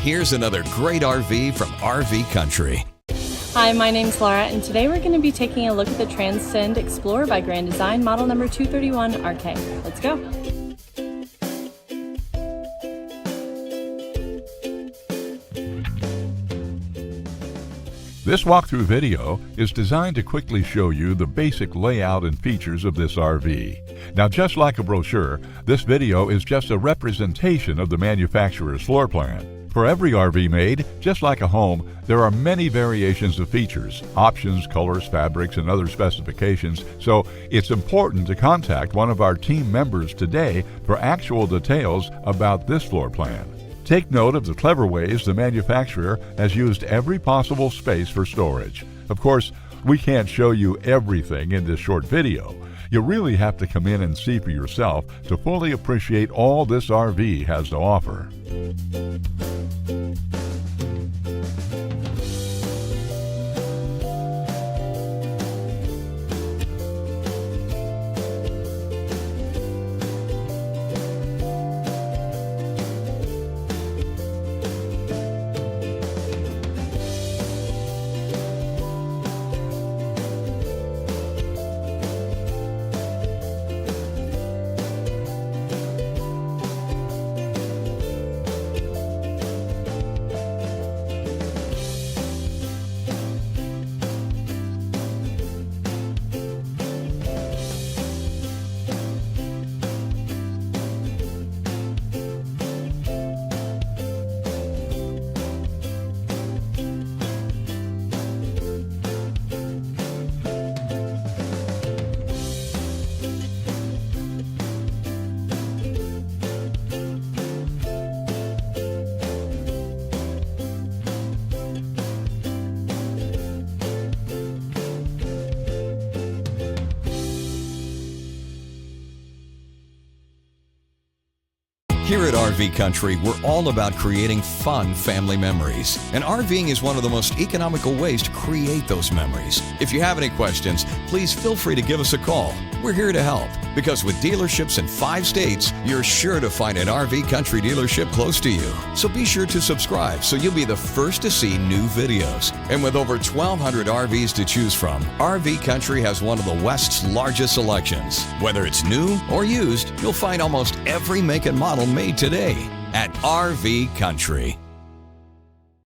Here's another great RV from RV Country. Hi, my name's Laura, and today we're going to be taking a look at the Transcend Xplor by Grand Design, model number 231RK. Let's go. This walkthrough video is designed to quickly show you the basic layout and features of this RV. Now, just like a brochure, this video is just a representation of the manufacturer's floor plan. For every RV made, just like a home, there are many variations of features, options, colors, fabrics, and other specifications, so it's important to contact one of our team members today for actual details about this floor plan. Take note of the clever ways the manufacturer has used every possible space for storage. Of course, we can't show you everything in this short video. You really have to come in and see for yourself to fully appreciate all this RV has to offer. Here at RV Country, we're all about creating fun family memories. And RVing is one of the most economical ways to create those memories. If you have any questions, please feel free to give us a call. We're here to help, because with dealerships in 5 states, you're sure to find an RV Country dealership close to you. So be sure to subscribe so you'll be the first to see new videos. And with over 1,200 RVs to choose from, RV Country has one of the West's largest selections. Whether it's new or used, you'll find almost every make and model made today at RV Country.